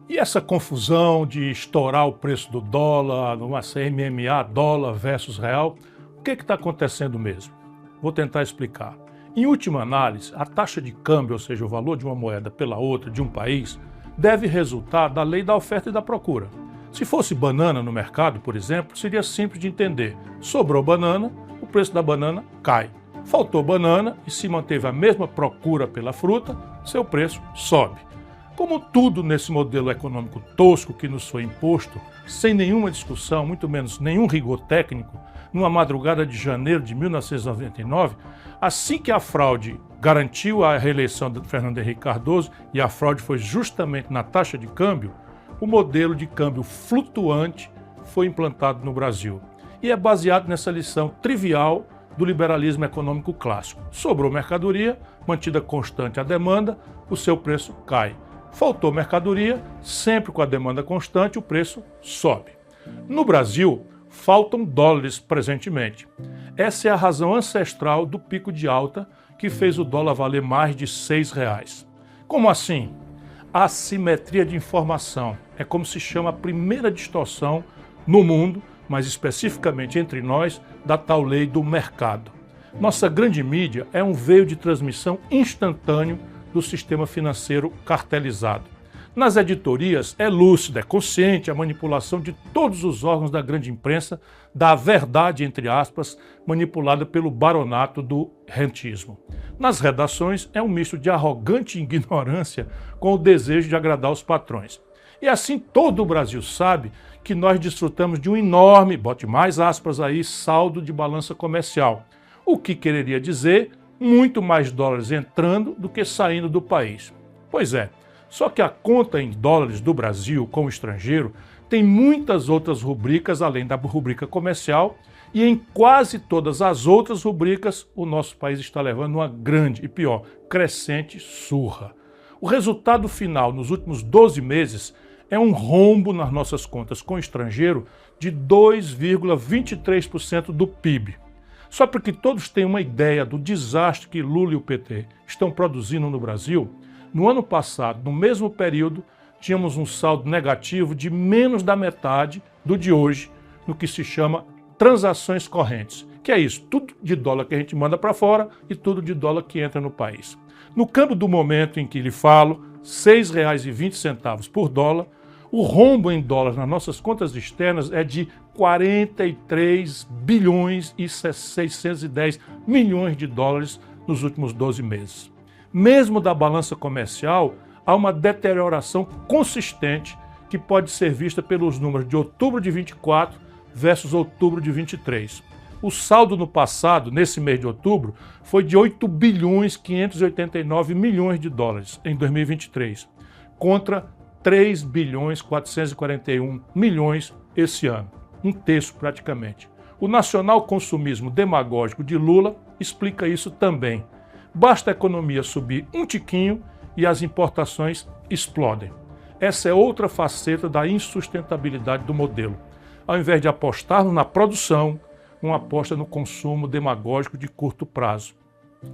E essa confusão de estourar o preço do dólar, numa CMMA, dólar versus real, o que está acontecendo mesmo? Vou tentar explicar. Em última análise, a taxa de câmbio, ou seja, o valor de uma moeda pela outra de um país, deve resultar da lei da oferta e da procura. Se fosse banana no mercado, por exemplo, seria simples de entender. Sobrou banana, o preço da banana cai. Faltou banana e se manteve a mesma procura pela fruta, seu preço sobe. Como tudo nesse modelo econômico tosco que nos foi imposto, sem nenhuma discussão, muito menos nenhum rigor técnico, numa madrugada de janeiro de 1999, assim que a fraude garantiu a reeleição de Fernando Henrique Cardoso, e a fraude foi justamente na taxa de câmbio, o modelo de câmbio flutuante foi implantado no Brasil. E é baseado nessa lição trivial do liberalismo econômico clássico. Sobrou mercadoria, mantida constante a demanda, o seu preço cai. Faltou mercadoria, sempre com a demanda constante, o preço sobe. No Brasil, faltam dólares presentemente. Essa é a razão ancestral do pico de alta que fez o dólar valer mais de R$6. Como assim? A assimetria de informação é como se chama a primeira distorção no mundo, mas especificamente entre nós, da tal lei do mercado. Nossa grande mídia é um veio de transmissão instantâneo do sistema financeiro cartelizado. Nas editorias é lúcida, é consciente a manipulação de todos os órgãos da grande imprensa da verdade, entre aspas, manipulada pelo baronato do rentismo. Nas redações é um misto de arrogante ignorância com o desejo de agradar os patrões. E assim todo o Brasil sabe que nós desfrutamos de um enorme, bote mais aspas aí, saldo de balança comercial, o que quereria dizer muito mais dólares entrando do que saindo do país. Pois é, só que a conta em dólares do Brasil com o estrangeiro tem muitas outras rubricas além da rubrica comercial e em quase todas as outras rubricas o nosso país está levando uma grande e pior, crescente surra. O resultado final nos últimos 12 meses é um rombo nas nossas contas com o estrangeiro de 2,23% do PIB. Só para que todos tenham uma ideia do desastre que Lula e o PT estão produzindo no Brasil, no ano passado, no mesmo período, tínhamos um saldo negativo de menos da metade do de hoje, no que se chama transações correntes, que é isso, tudo de dólar que a gente manda para fora e tudo de dólar que entra no país. No câmbio do momento em que lhe falo, R$ 6,20 por dólar, o rombo em dólares nas nossas contas externas é de 43 bilhões e 610 milhões de dólares nos últimos 12 meses. Mesmo da balança comercial, há uma deterioração consistente que pode ser vista pelos números de outubro de 24 versus outubro de 23. O saldo no passado, nesse mês de outubro, foi de 8 bilhões 589 milhões de dólares em 2023, contra 3 bilhões 441 milhões esse ano, um terço praticamente. O nacional consumismo demagógico de Lula explica isso também. Basta a economia subir um tiquinho e as importações explodem. Essa é outra faceta da insustentabilidade do modelo. Ao invés de apostarmos na produção, uma aposta no consumo demagógico de curto prazo.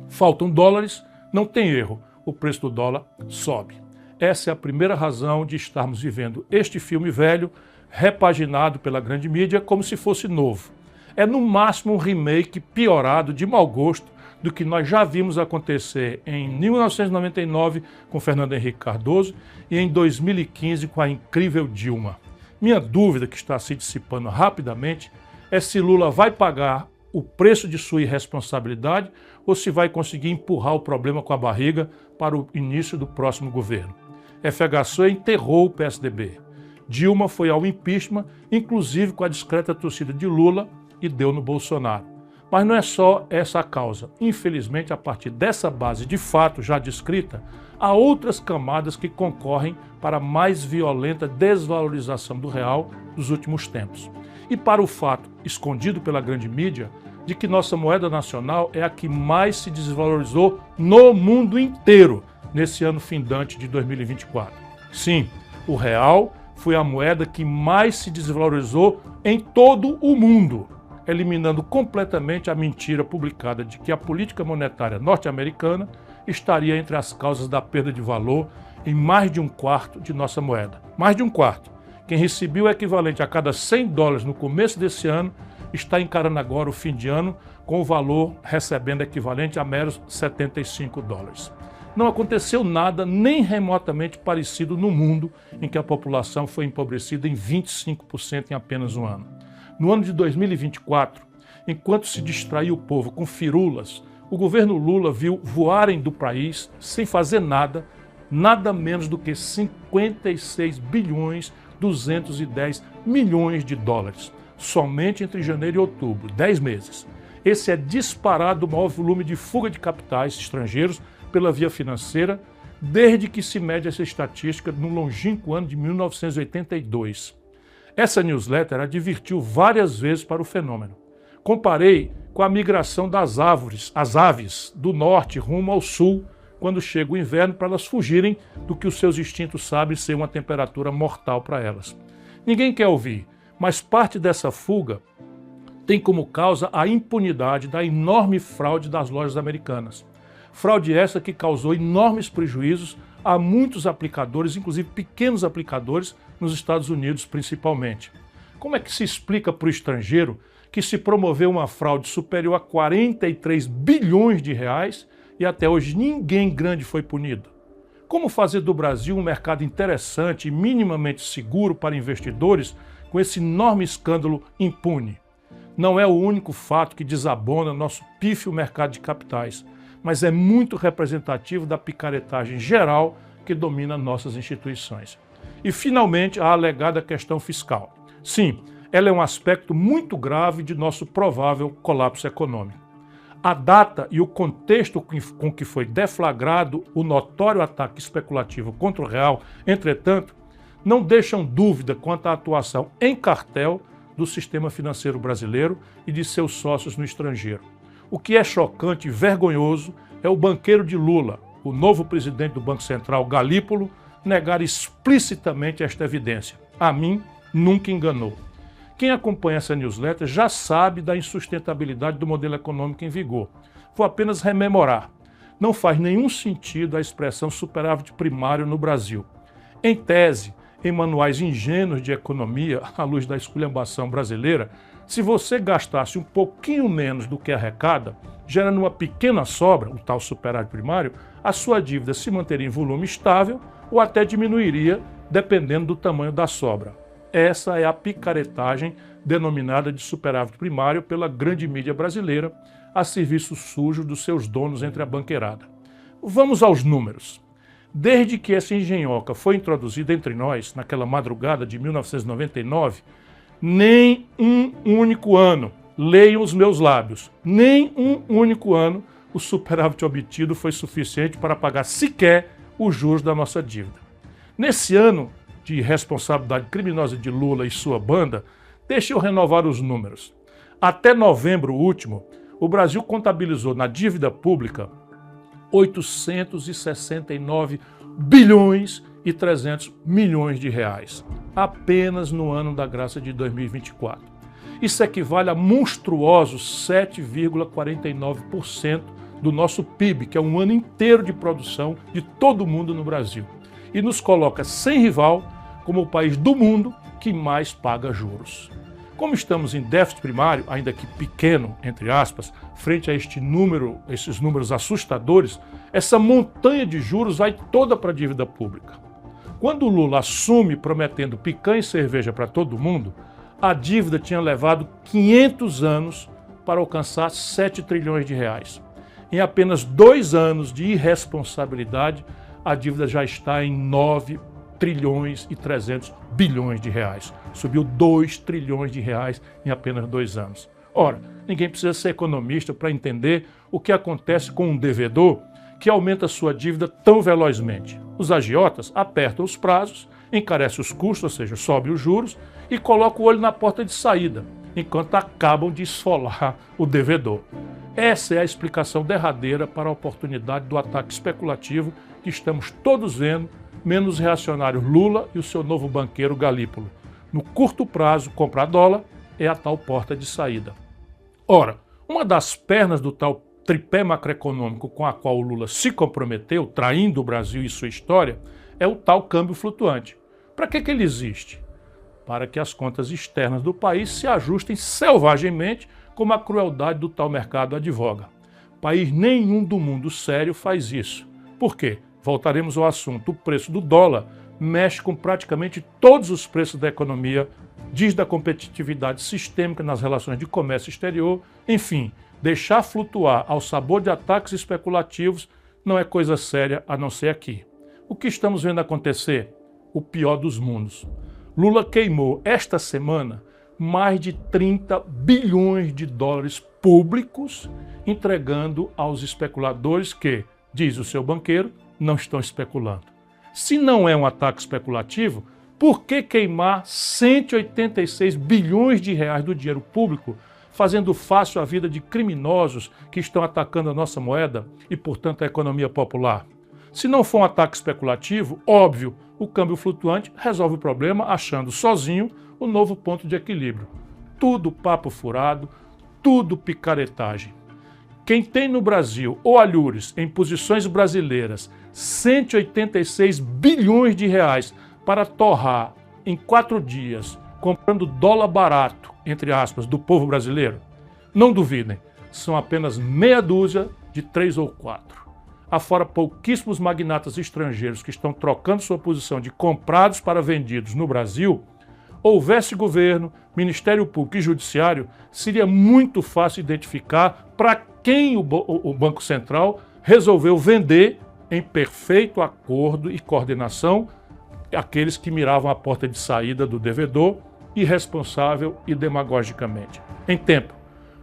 Faltam dólares, não tem erro, o preço do dólar sobe. Essa é a primeira razão de estarmos vivendo este filme velho, repaginado pela grande mídia como se fosse novo. É no máximo um remake piorado de mau gosto do que nós já vimos acontecer em 1999 com Fernando Henrique Cardoso e em 2015 com a incrível Dilma. Minha dúvida, que está se dissipando rapidamente, é se Lula vai pagar o preço de sua irresponsabilidade ou se vai conseguir empurrar o problema com a barriga para o início do próximo governo. FHC enterrou o PSDB. Dilma foi ao impeachment, inclusive com a discreta torcida de Lula, e deu no Bolsonaro. Mas não é só essa a causa. Infelizmente, a partir dessa base de fato já descrita, há outras camadas que concorrem para a mais violenta desvalorização do real dos últimos tempos. E para o fato, escondido pela grande mídia, de que nossa moeda nacional é a que mais se desvalorizou no mundo inteiro nesse ano findante de 2024. Sim, o real foi a moeda que mais se desvalorizou em todo o mundo, eliminando completamente a mentira publicada de que a política monetária norte-americana estaria entre as causas da perda de valor em mais de um quarto de nossa moeda. Mais de um quarto. Quem recebeu o equivalente a cada $100 no começo desse ano está encarando agora o fim de ano com o valor recebendo equivalente a meros $75. Não aconteceu nada nem remotamente parecido no mundo em que a população foi empobrecida em 25% em apenas um ano. No ano de 2024, enquanto se distraiu o povo com firulas, o governo Lula viu voarem do país, sem fazer nada, nada menos do que 56 bilhões 210 milhões de dólares, somente entre janeiro e outubro, 10 meses. Esse é disparado o maior volume de fuga de capitais estrangeiros pela via financeira, desde que se mede essa estatística no longínquo ano de 1982. Essa newsletter advertiu várias vezes para o fenômeno. Comparei com a migração das aves do norte rumo ao sul, quando chega o inverno, para elas fugirem do que os seus instintos sabem ser uma temperatura mortal para elas. Ninguém quer ouvir, mas parte dessa fuga tem como causa a impunidade da enorme fraude das lojas americanas. Fraude essa que causou enormes prejuízos a muitos aplicadores, inclusive pequenos aplicadores, nos Estados Unidos principalmente. Como é que se explica para o estrangeiro que se promoveu uma fraude superior a 43 bilhões de reais e até hoje ninguém grande foi punido? Como fazer do Brasil um mercado interessante e minimamente seguro para investidores com esse enorme escândalo impune? Não é o único fato que desabona nosso pífio mercado de capitais, mas é muito representativo da picaretagem geral que domina nossas instituições. E, finalmente, a alegada questão fiscal. Sim, ela é um aspecto muito grave de nosso provável colapso econômico. A data e o contexto com que foi deflagrado o notório ataque especulativo contra o real, entretanto, não deixam dúvida quanto à atuação em cartel do sistema financeiro brasileiro e de seus sócios no estrangeiro. O que é chocante e vergonhoso é o banqueiro de Lula, o novo presidente do Banco Central, Galípolo, negar explicitamente esta evidência. A mim, nunca enganou. Quem acompanha essa newsletter já sabe da insustentabilidade do modelo econômico em vigor. Vou apenas rememorar. Não faz nenhum sentido a expressão superávit primário no Brasil. Em tese, em manuais ingênuos de economia, à luz da esculhambação brasileira, se você gastasse um pouquinho menos do que arrecada, gerando uma pequena sobra, o tal superávit primário, a sua dívida se manteria em volume estável ou até diminuiria, dependendo do tamanho da sobra. Essa é a picaretagem denominada de superávit primário pela grande mídia brasileira, a serviço sujo dos seus donos entre a banqueirada. Vamos aos números. Desde que essa engenhoca foi introduzida entre nós, naquela madrugada de 1999, nem um único ano, leiam os meus lábios, nem um único ano o superávit obtido foi suficiente para pagar sequer os juros da nossa dívida. Nesse ano de responsabilidade criminosa de Lula e sua banda, deixe eu renovar os números. Até novembro último, o Brasil contabilizou na dívida pública 869 bilhões e 300 milhões de reais, apenas no ano da graça de 2024. Isso equivale a monstruosos 7,49% do nosso PIB, que é um ano inteiro de produção de todo mundo no Brasil, e nos coloca sem rival como o país do mundo que mais paga juros. Como estamos em déficit primário, ainda que pequeno, entre aspas, frente a esses números assustadores, essa montanha de juros vai toda para a dívida pública. Quando o Lula assume prometendo picanha e cerveja para todo mundo, a dívida tinha levado 500 anos para alcançar 7 trilhões de reais. Em apenas 2 anos de irresponsabilidade, a dívida já está em 9 trilhões e 300 bilhões de reais. Subiu 2 trilhões de reais em apenas 2 anos. Ora, ninguém precisa ser economista para entender o que acontece com um devedor que aumenta sua dívida tão velozmente. Os agiotas apertam os prazos, encarecem os custos, ou seja, sobe os juros, e colocam o olho na porta de saída, enquanto acabam de esfolar o devedor. Essa é a explicação derradeira para a oportunidade do ataque especulativo que estamos todos vendo, menos o reacionário Lula e o seu novo banqueiro Galípolo. No curto prazo, comprar dólar é a tal porta de saída. Ora, uma das pernas do tal tripé macroeconômico com a qual o Lula se comprometeu, traindo o Brasil e sua história, é o tal câmbio flutuante. Para que ele existe? Para que as contas externas do país se ajustem selvagemente como a crueldade do tal mercado advoga. País nenhum do mundo sério faz isso. Por quê? Voltaremos ao assunto. O preço do dólar mexe com praticamente todos os preços da economia, diz da competitividade sistêmica nas relações de comércio exterior, enfim, deixar flutuar ao sabor de ataques especulativos não é coisa séria a não ser aqui. O que estamos vendo acontecer? O pior dos mundos. Lula queimou esta semana mais de 30 bilhões de dólares públicos, entregando aos especuladores que, diz o seu banqueiro, não estão especulando. Se não é um ataque especulativo, por que queimar 186 bilhões de reais do dinheiro público, fazendo fácil a vida de criminosos que estão atacando a nossa moeda e, portanto, a economia popular? Se não for um ataque especulativo, óbvio, o câmbio flutuante resolve o problema achando sozinho o novo ponto de equilíbrio. Tudo papo furado, tudo picaretagem. Quem tem no Brasil ou alhures em posições brasileiras 186 bilhões de reais para torrar em 4 dias, comprando dólar barato, entre aspas, do povo brasileiro, não duvidem, são apenas meia dúzia de 3 ou 4. Afora pouquíssimos magnatas estrangeiros que estão trocando sua posição de comprados para vendidos no Brasil, houvesse governo, Ministério Público e Judiciário, seria muito fácil identificar para quem o Banco Central resolveu vender em perfeito acordo e coordenação aqueles que miravam a porta de saída do devedor, irresponsável e demagogicamente. Em tempo,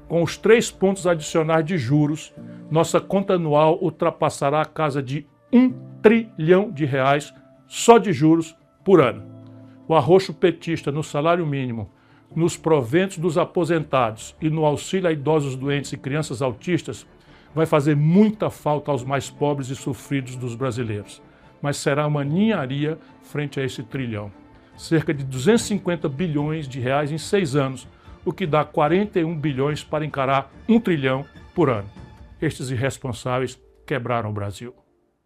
com os 3 pontos adicionais de juros, nossa conta anual ultrapassará a casa de 1 trilhão de reais só de juros por ano. O arroxo petista no salário mínimo, nos proventos dos aposentados e no auxílio a idosos doentes e crianças autistas vai fazer muita falta aos mais pobres e sofridos dos brasileiros. Mas será uma ninharia frente a esse trilhão. Cerca de 250 bilhões de reais em 6 anos, o que dá 41 bilhões para encarar 1 trilhão por ano. Estes irresponsáveis quebraram o Brasil.